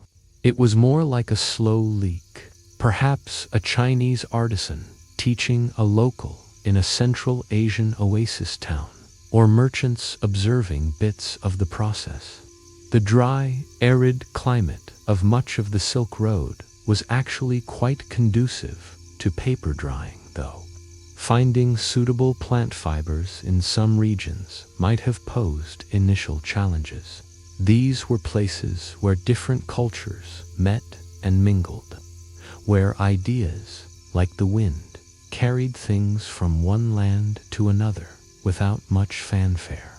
It was more like a slow leak, perhaps a Chinese artisan teaching a local in a Central Asian oasis town, or merchants observing bits of the process. The dry, arid climate of much of the Silk Road was actually quite conducive to paper drying, though. Finding suitable plant fibers in some regions might have posed initial challenges. These were places where different cultures met and mingled, where ideas, like the wind, carried things from one land to another without much fanfare.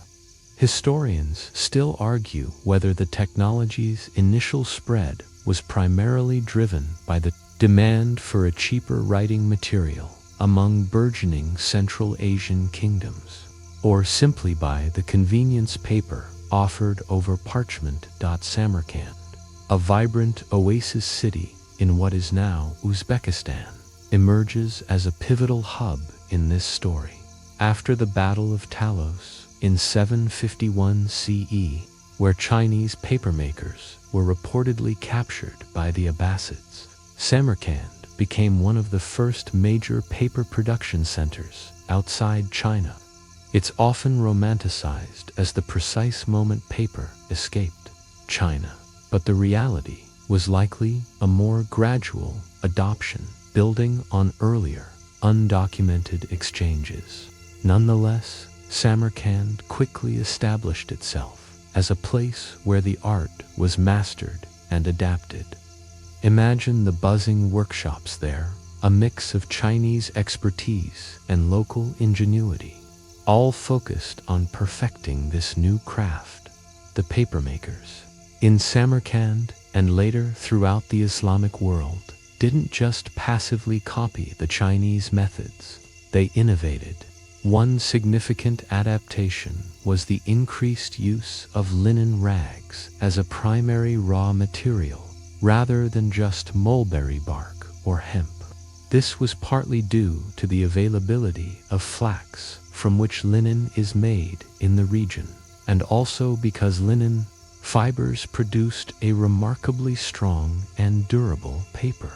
Historians still argue whether the technology's initial spread was primarily driven by the demand for a cheaper writing material among burgeoning Central Asian kingdoms, or simply by the convenience paper offered over parchment. Samarkand, a vibrant oasis city in what is now Uzbekistan, emerges as a pivotal hub in this story. After the Battle of Talos in 751 CE, where Chinese papermakers were reportedly captured by the Abbasids, Samarkand became one of the first major paper production centers outside China. It's often romanticized as the precise moment paper escaped China, but the reality was likely a more gradual adoption, building on earlier, undocumented exchanges. Nonetheless, Samarkand quickly established itself as a place where the art was mastered and adapted. Imagine the buzzing workshops there, a mix of Chinese expertise and local ingenuity, all focused on perfecting this new craft, the papermakers. In Samarkand and later throughout the Islamic world, didn't just passively copy the Chinese methods, they innovated. One significant adaptation was the increased use of linen rags as a primary raw material, rather than just mulberry bark or hemp. This was partly due to the availability of flax, from which linen is made in the region, and also because linen fibers produced a remarkably strong and durable paper.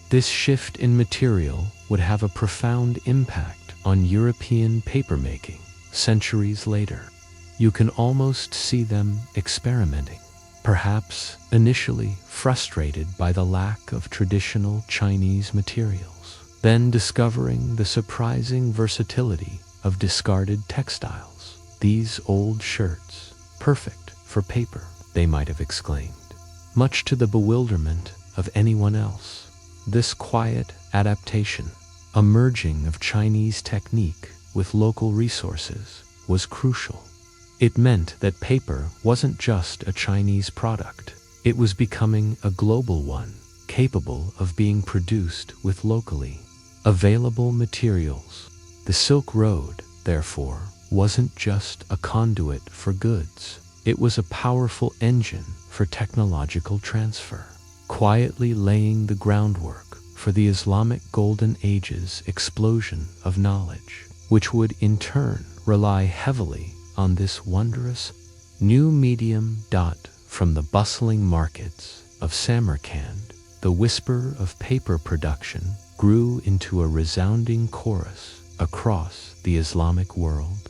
This shift in material would have a profound impact on European papermaking centuries later. You can almost see them experimenting, perhaps initially frustrated by the lack of traditional Chinese materials, then discovering the surprising versatility of discarded textiles. "These old shirts, perfect for paper," they might have exclaimed, much to the bewilderment of anyone else. This quiet adaptation, a merging of Chinese technique with local resources, was crucial. It meant that paper wasn't just a Chinese product, it was becoming a global one, capable of being produced with locally available materials. The Silk Road, therefore, wasn't just a conduit for goods, it was a powerful engine for technological transfer, quietly laying the groundwork for the Islamic Golden Age's explosion of knowledge, which would in turn rely heavily on this wondrous new medium. From the bustling markets of Samarkand, the whisper of paper production grew into a resounding chorus across the Islamic world.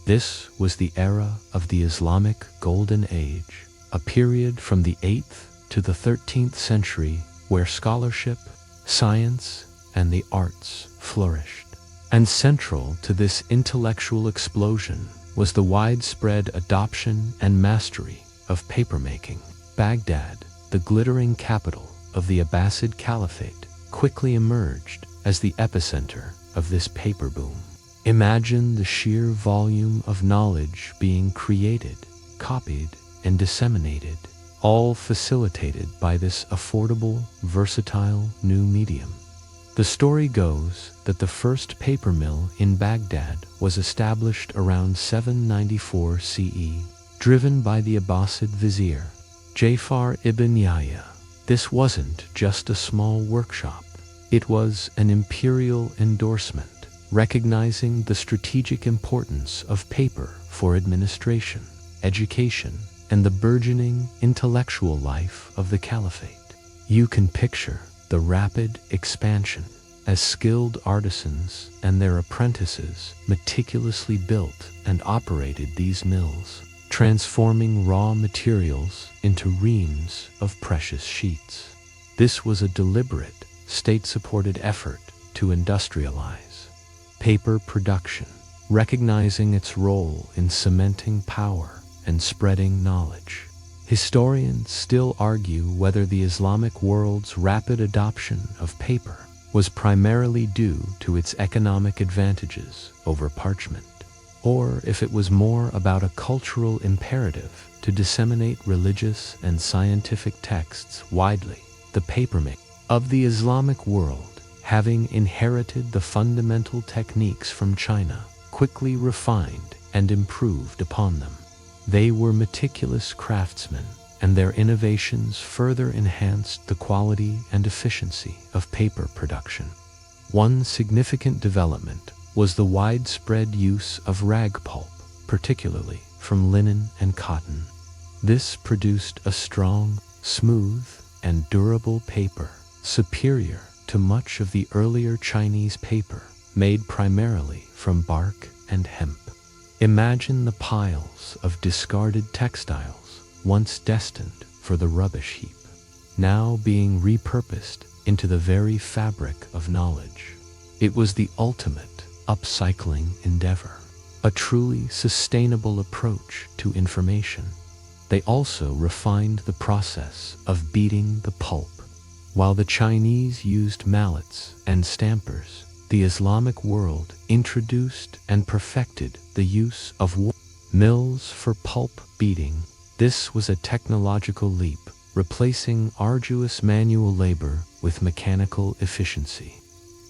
This was the era of the Islamic Golden Age, a period from the 8th to the 13th century where scholarship, science, and the arts flourished. And central to this intellectual explosion was the widespread adoption and mastery of papermaking. Baghdad, the glittering capital of the Abbasid Caliphate, quickly emerged as the epicenter of this paper boom. Imagine the sheer volume of knowledge being created, copied, and disseminated, all facilitated by this affordable, versatile new medium. The story goes that the first paper mill in Baghdad was established around 794 CE, driven by the Abbasid vizier, Jafar ibn Yahya. This wasn't just a small workshop. It was an imperial endorsement, recognizing the strategic importance of paper for administration, education, and the burgeoning intellectual life of the caliphate. You can picture the rapid expansion as skilled artisans and their apprentices meticulously built and operated these mills, transforming raw materials into reams of precious sheets. This was a deliberate, state-supported effort to industrialize paper production, recognizing its role in cementing power and spreading knowledge. Historians still argue whether the Islamic world's rapid adoption of paper was primarily due to its economic advantages over parchment, or if it was more about a cultural imperative to disseminate religious and scientific texts widely. The papermaking of the Islamic world, having inherited the fundamental techniques from China, quickly refined and improved upon them. They were meticulous craftsmen, and their innovations further enhanced the quality and efficiency of paper production. One significant development was the widespread use of rag pulp, particularly from linen and cotton. This produced a strong, smooth, and durable paper, superior to much of the earlier Chinese paper, made primarily from bark and hemp. Imagine the piles of discarded textiles, once destined for the rubbish heap, now being repurposed into the very fabric of knowledge. It was the ultimate upcycling endeavor, a truly sustainable approach to information. They also refined the process of beating the pulp. While the Chinese used mallets and stampers, the Islamic world introduced and perfected the use of mills for pulp beating. This was a technological leap, replacing arduous manual labor with mechanical efficiency.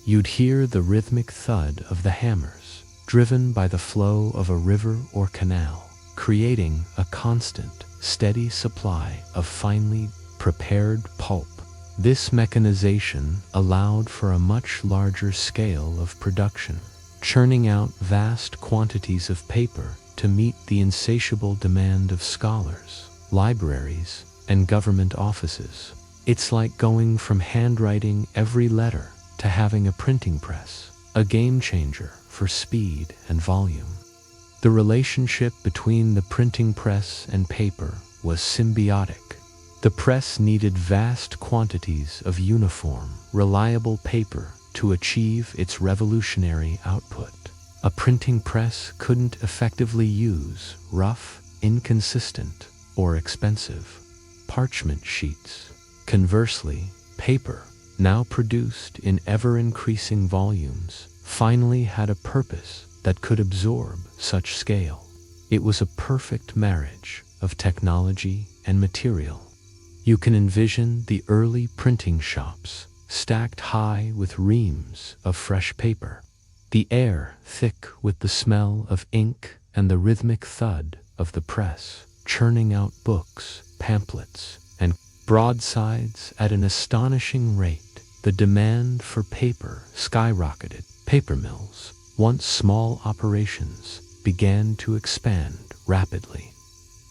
You'd hear the rhythmic thud of the hammers, driven by the flow of a river or canal, creating a constant, steady supply of finely prepared pulp. This mechanization allowed for a much larger scale of production, churning out vast quantities of paper to meet the insatiable demand of scholars, libraries, and government offices. It's like going from handwriting every letter to having a printing press, a game changer for speed and volume. The relationship between the printing press and paper was symbiotic. The press needed vast quantities of uniform, reliable paper to achieve its revolutionary output. A printing press couldn't effectively use rough, inconsistent, or expensive parchment sheets. Conversely, paper, now produced in ever-increasing volumes, finally had a purpose that could absorb such scale. It was a perfect marriage of technology and material. You can envision the early printing shops stacked high with reams of fresh paper, the air thick with the smell of ink and the rhythmic thud of the press, churning out books, pamphlets, and broadsides at an astonishing rate. The demand for paper skyrocketed. Paper mills, once small operations, began to expand rapidly.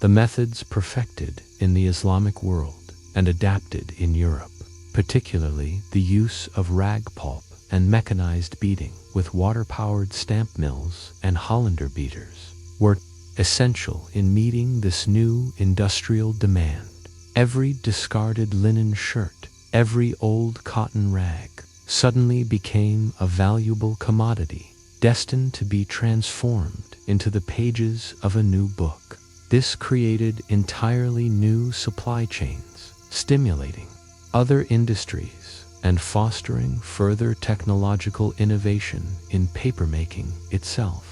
The methods perfected in the Islamic world and adapted in Europe, particularly the use of rag pulp and mechanized beating with water-powered stamp mills and Hollander beaters, were essential in meeting this new industrial demand. Every discarded linen shirt, every old cotton rag, suddenly became a valuable commodity, destined to be transformed into the pages of a new book. This created entirely new supply chains, stimulating other industries and fostering further technological innovation in papermaking itself.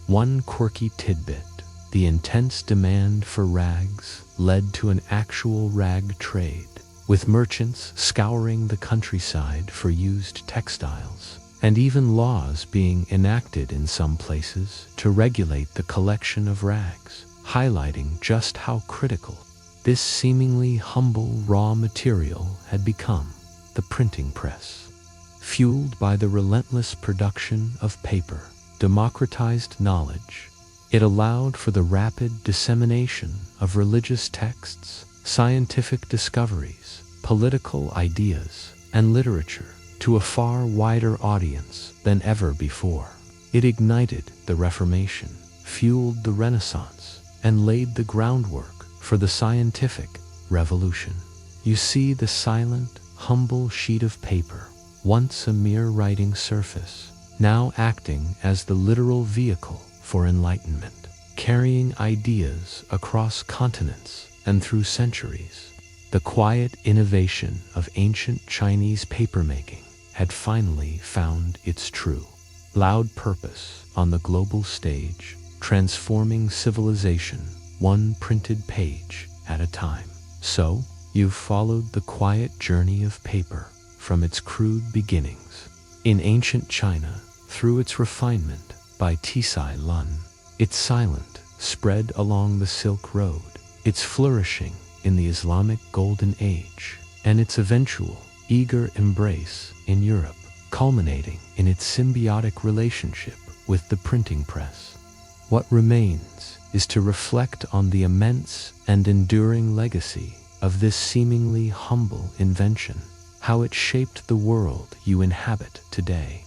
One quirky tidbit: the intense demand for rags led to an actual rag trade, with merchants scouring the countryside for used textiles, and even laws being enacted in some places to regulate the collection of rags, highlighting just how critical this seemingly humble raw material had become. The printing press, fueled by the relentless production of paper, democratized knowledge. It allowed for the rapid dissemination of religious texts, scientific discoveries, political ideas, and literature to a far wider audience than ever before. It ignited the Reformation, fueled the Renaissance, and laid the groundwork for the scientific revolution. You see, the silent, humble sheet of paper, once a mere writing surface, now acting as the literal vehicle for enlightenment, carrying ideas across continents and through centuries. The quiet innovation of ancient Chinese papermaking had finally found its true, loud purpose on the global stage, transforming civilization one printed page at a time. So, you've followed the quiet journey of paper from its crude beginnings in ancient China through its refinement by Cai Lun, its silent spread along the Silk Road, its flourishing in the Islamic Golden Age, and its eventual eager embrace in Europe, culminating in its symbiotic relationship with the printing press. What remains is to reflect on the immense and enduring legacy of this seemingly humble invention, how it shaped the world you inhabit today.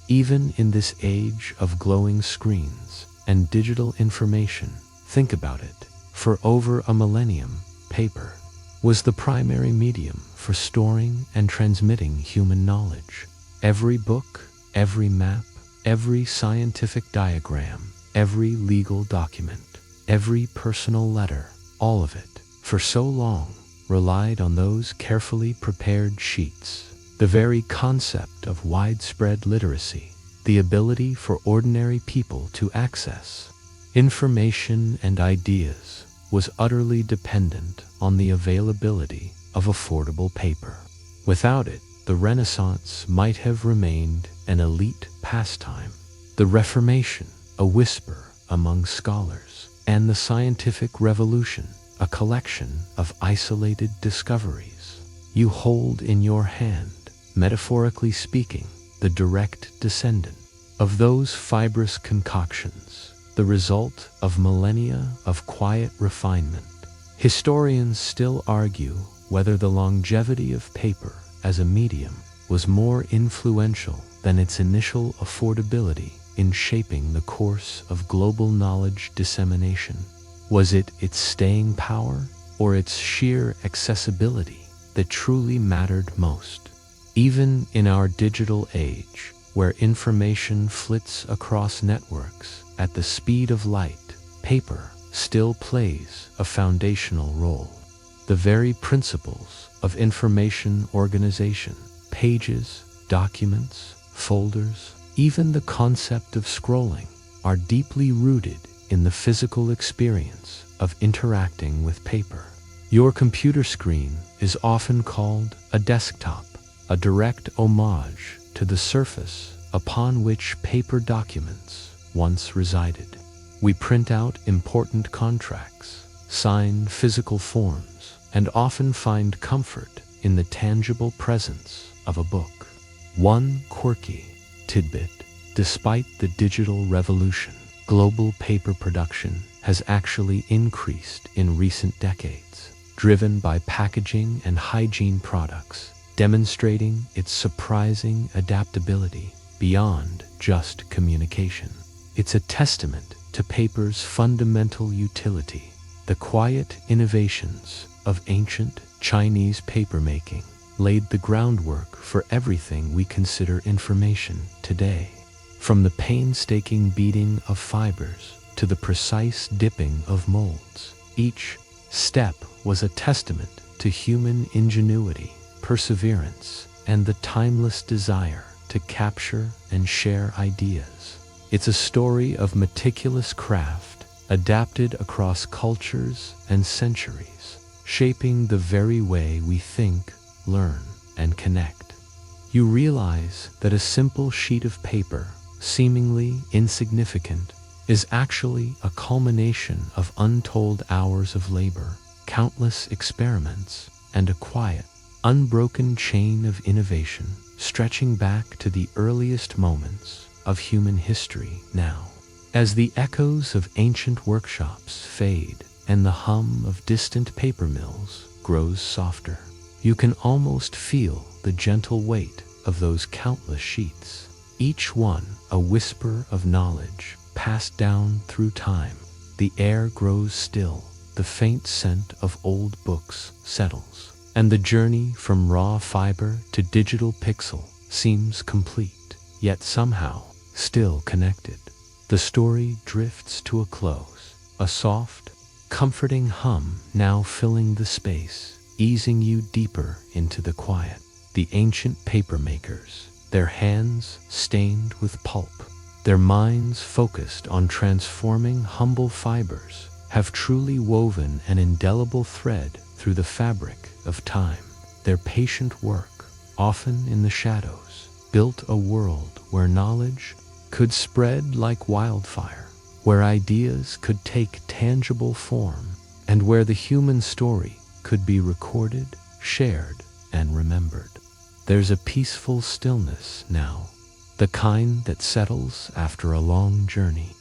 Even in this age of glowing screens and digital information, think about it, for over a millennium, paper was the primary medium for storing and transmitting human knowledge. Every book, every map, every scientific diagram, every legal document, every personal letter, all of it, for so long, relied on those carefully prepared sheets. The very concept of widespread literacy, the ability for ordinary people to access information and ideas, was utterly dependent on the availability of affordable paper. Without it, the Renaissance might have remained an elite pastime, the Reformation a whisper among scholars, and the scientific revolution a collection of isolated discoveries. You hold in your hand, metaphorically speaking, the direct descendant of those fibrous concoctions, the result of millennia of quiet refinement. Historians still argue whether the longevity of paper as a medium was more influential than its initial affordability in shaping the course of global knowledge dissemination. Was it its staying power or its sheer accessibility that truly mattered most? Even in our digital age, where information flits across networks at the speed of light, paper still plays a foundational role. The very principles of information organization, pages, documents, folders, even the concept of scrolling, are deeply rooted in the physical experience of interacting with paper. Your computer screen is often called a desktop, a direct homage to the surface upon which paper documents once resided. We print out important contracts, sign physical forms, and often find comfort in the tangible presence of a book. One quirky tidbit: despite the digital revolution, global paper production has actually increased in recent decades, driven by packaging and hygiene products, demonstrating its surprising adaptability beyond just communication. It's a testament to paper's fundamental utility. The quiet innovations of ancient Chinese papermaking laid the groundwork for everything we consider information today. From the painstaking beating of fibers to the precise dipping of molds. Each step was a testament to human ingenuity, perseverance, and the timeless desire to capture and share ideas. It's a story of meticulous craft, adapted across cultures and centuries, shaping the very way we think, learn, and connect. You realize that a simple sheet of paper, seemingly insignificant, is actually a culmination of untold hours of labor, countless experiments, and a quiet, unbroken chain of innovation stretching back to the earliest moments of human history. Now, as the echoes of ancient workshops fade and the hum of distant paper mills grows softer, you can almost feel the gentle weight of those countless sheets, each one a whisper of knowledge passed down through time. The air grows still, the faint scent of old books settles, and the journey from raw fiber to digital pixel seems complete, yet somehow still connected. The story drifts to a close, a soft, comforting hum now filling the space, easing you deeper into the quiet. The ancient paper makers, their hands stained with pulp, their minds focused on transforming humble fibers, have truly woven an indelible thread through the fabric of time. Their patient work, often in the shadows, built a world where knowledge could spread like wildfire, where ideas could take tangible form, and where the human story could be recorded, shared, and remembered. There's a peaceful stillness now, the kind that settles after a long journey.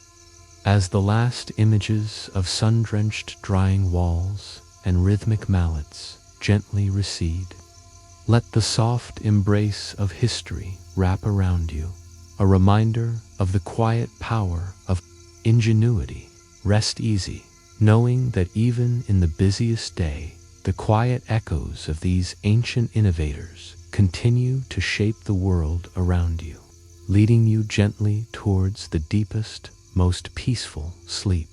As the last images of sun-drenched drying walls and rhythmic mallets gently recede, let the soft embrace of history wrap around you, a reminder of the quiet power of ingenuity. Rest easy, knowing that even in the busiest day, the quiet echoes of these ancient innovators continue to shape the world around you, leading you gently towards the deepest, most peaceful sleep.